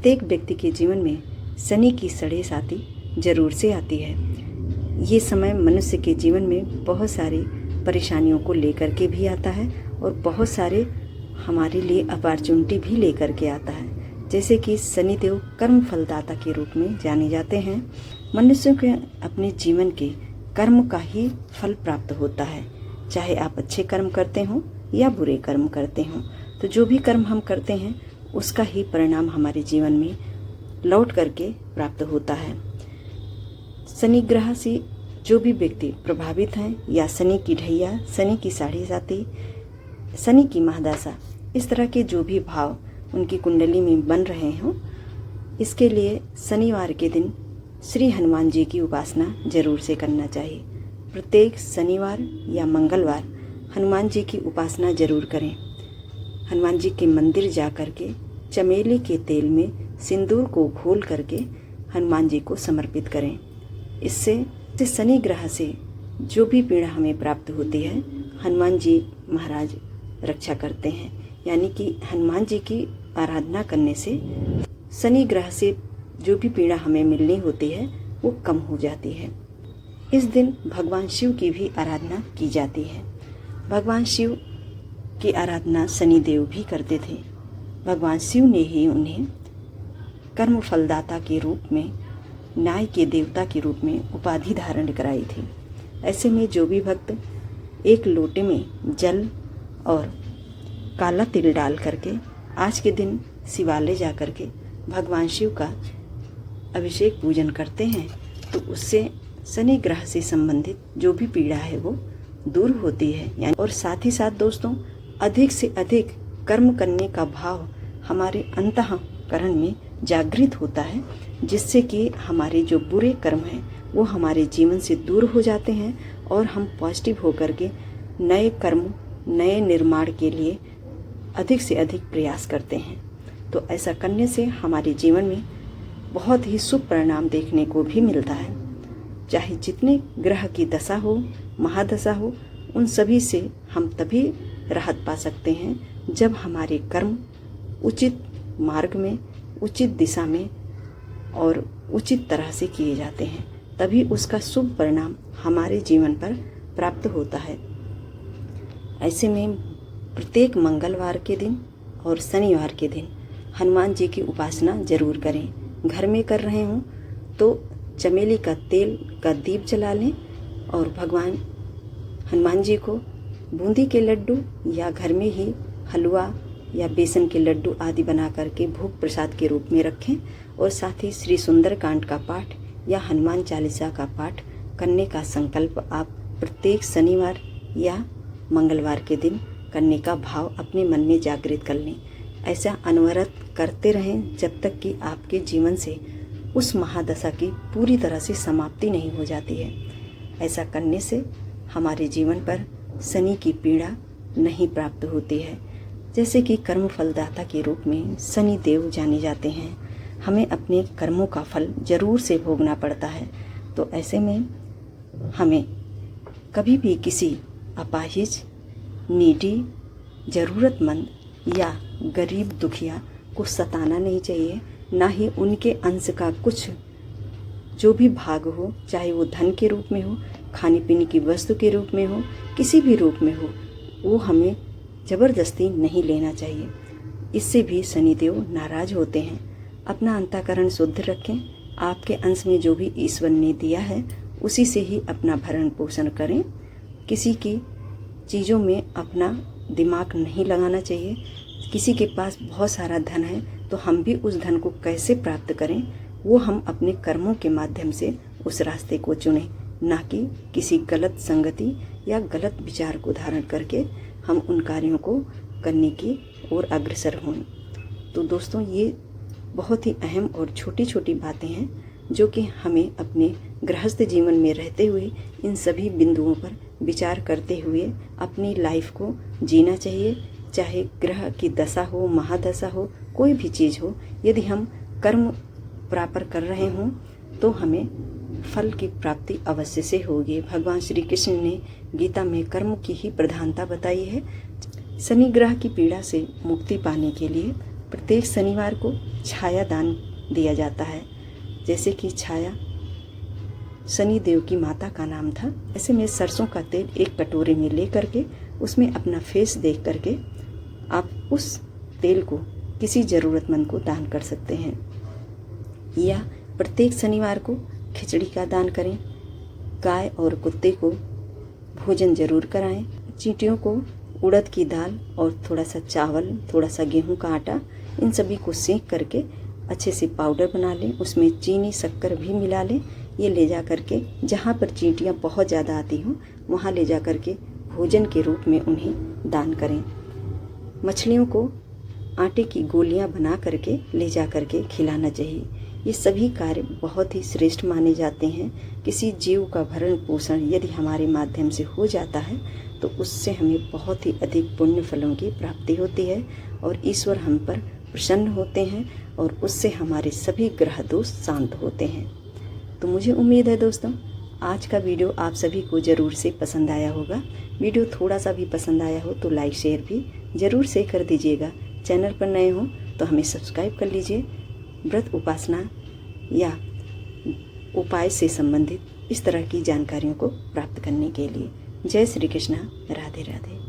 प्रत्येक व्यक्ति के जीवन में शनि की सड़े साथी जरूर से आती है। ये समय मनुष्य के जीवन में बहुत सारी परेशानियों को लेकर के भी आता है और बहुत सारे हमारे लिए अपॉर्चुनिटी भी लेकर के आता है। जैसे कि शनिदेव कर्म फलदाता के रूप में जाने जाते हैं। मनुष्य के अपने जीवन के कर्म का ही फल प्राप्त होता है, चाहे आप अच्छे कर्म करते हो या बुरे कर्म करते हो। तो जो भी कर्म हम करते हैं उसका ही परिणाम हमारे जीवन में लौट करके प्राप्त होता है। शनि ग्रह से जो भी व्यक्ति प्रभावित हैं या शनि की ढैया, शनि की साढ़े साती, शनि की महादशा, इस तरह के जो भी भाव उनकी कुंडली में बन रहे हों, इसके लिए शनिवार के दिन श्री हनुमान जी की उपासना जरूर से करना चाहिए। प्रत्येक शनिवार या मंगलवार हनुमान जी की उपासना जरूर करें। हनुमान जी के मंदिर जा कर के चमेली के तेल में सिंदूर को घोल करके हनुमान जी को समर्पित करें। इससे शनि ग्रह से जो भी पीड़ा हमें प्राप्त होती है, हनुमान जी महाराज रक्षा करते हैं। यानी कि हनुमान जी की आराधना करने से शनि ग्रह से जो भी पीड़ा हमें मिलनी होती है वो कम हो जाती है। इस दिन भगवान शिव की भी आराधना की जाती है। भगवान शिव की आराधना शनिदेव भी करते थे। भगवान शिव ने ही उन्हें कर्म फलदाता के रूप में, न्याय के देवता के रूप में उपाधि धारण कराई थी। ऐसे में जो भी भक्त एक लोटे में जल और काला तिल डाल करके आज के दिन शिवालय जा करके भगवान शिव का अभिषेक पूजन करते हैं तो उससे शनि ग्रह से संबंधित जो भी पीड़ा है वो दूर होती है। यानी और साथ ही साथ दोस्तों, अधिक से अधिक कर्म करने का भाव हमारे अंतःकरण में जागृत होता है, जिससे कि हमारे जो बुरे कर्म हैं वो हमारे जीवन से दूर हो जाते हैं और हम पॉजिटिव होकर के नए कर्म, नए निर्माण के लिए अधिक से अधिक प्रयास करते हैं। तो ऐसा करने से हमारे जीवन में बहुत ही शुभ परिणाम देखने को भी मिलता है। चाहे जितने ग्रह की दशा हो, महादशा हो, उन सभी से हम तभी राहत पा सकते हैं जब हमारे कर्म उचित मार्ग में, उचित दिशा में और उचित तरह से किए जाते हैं। तभी उसका शुभ परिणाम हमारे जीवन पर प्राप्त होता है। ऐसे में प्रत्येक मंगलवार के दिन और शनिवार के दिन हनुमान जी की उपासना जरूर करें। घर में कर रहे हों तो चमेली का तेल का दीप जला लें और भगवान हनुमान जी को बूंदी के लड्डू या घर में ही हलवा या बेसन के लड्डू आदि बना करके भोग प्रसाद के रूप में रखें और साथ ही श्री सुंदरकांड का पाठ या हनुमान चालीसा का पाठ करने का संकल्प आप प्रत्येक शनिवार या मंगलवार के दिन करने का भाव अपने मन में जागृत कर लें। ऐसा अनवरत करते रहें जब तक कि आपके जीवन से उस महादशा की पूरी तरह से समाप्ति नहीं हो जाती है। ऐसा करने से हमारे जीवन पर शनि की पीड़ा नहीं प्राप्त होती है। जैसे कि कर्म फलदाता के रूप में शनि देव जाने जाते हैं, हमें अपने कर्मों का फल जरूर से भोगना पड़ता है। तो ऐसे में हमें कभी भी किसी अपाहिज, नीडी, ज़रूरतमंद या गरीब दुखिया को सताना नहीं चाहिए, ना ही उनके अंश का कुछ जो भी भाग हो, चाहे वो धन के रूप में हो, खाने पीने की वस्तु के रूप में हो, किसी भी रूप में हो, वो हमें ज़बरदस्ती नहीं लेना चाहिए। इससे भी शनिदेव नाराज होते हैं। अपना अंतःकरण शुद्ध रखें। आपके अंश में जो भी ईश्वर ने दिया है उसी से ही अपना भरण पोषण करें। किसी की चीज़ों में अपना दिमाग नहीं लगाना चाहिए। किसी के पास बहुत सारा धन है तो हम भी उस धन को कैसे प्राप्त करें, वो हम अपने कर्मों के माध्यम से उस रास्ते को चुनें, ना कि किसी गलत संगति या गलत विचार को धारण करके हम उन कार्यों को करने की ओर अग्रसर हों। तो दोस्तों, ये बहुत ही अहम और छोटी छोटी बातें हैं जो कि हमें अपने गृहस्थ जीवन में रहते हुए इन सभी बिंदुओं पर विचार करते हुए अपनी लाइफ को जीना चाहिए। चाहे ग्रह की दशा हो, महादशा हो, कोई भी चीज़ हो, यदि हम कर्म प्रॉपर कर रहे हों तो हमें फल की प्राप्ति अवश्य से होगी। भगवान श्री कृष्ण ने गीता में कर्म की ही प्रधानता बताई है। शनि ग्रह की पीड़ा से मुक्ति पाने के लिए प्रत्येक शनिवार को छाया दान दिया जाता है। जैसे कि छाया शनि देव की माता का नाम था, ऐसे में सरसों का तेल एक कटोरे में ले करके उसमें अपना फेस देख करके आप उस तेल को किसी ज़रूरतमंद को दान कर सकते हैं। या प्रत्येक शनिवार को खिचड़ी का दान करें। गाय और कुत्ते को भोजन जरूर कराएं। चींटियों को उड़द की दाल और थोड़ा सा चावल, थोड़ा सा गेहूं का आटा, इन सभी को सेंक करके अच्छे से पाउडर बना लें। उसमें चीनी शक्कर भी मिला लें। ये ले जा करके जहाँ पर चींटियाँ बहुत ज़्यादा आती हों वहाँ ले जा करके भोजन के रूप में उन्हें दान करें। मछलियों को आटे की गोलियाँ बना करके ले जा करके खिलाना चाहिए। ये सभी कार्य बहुत ही श्रेष्ठ माने जाते हैं। किसी जीव का भरण पोषण यदि हमारे माध्यम से हो जाता है तो उससे हमें बहुत ही अधिक पुण्य फलों की प्राप्ति होती है और ईश्वर हम पर प्रसन्न होते हैं और उससे हमारे सभी ग्रह दोष शांत होते हैं। तो मुझे उम्मीद है दोस्तों आज का वीडियो आप सभी को ज़रूर से पसंद आया होगा। वीडियो थोड़ा सा भी पसंद आया हो तो लाइक शेयर भी ज़रूर से कर दीजिएगा। चैनल पर नए हो तो हमें सब्सक्राइब कर लीजिए। व्रत उपासना या उपाय से संबंधित इस तरह की जानकारियों को प्राप्त करने के लिए। जय श्री कृष्णा, राधे राधे।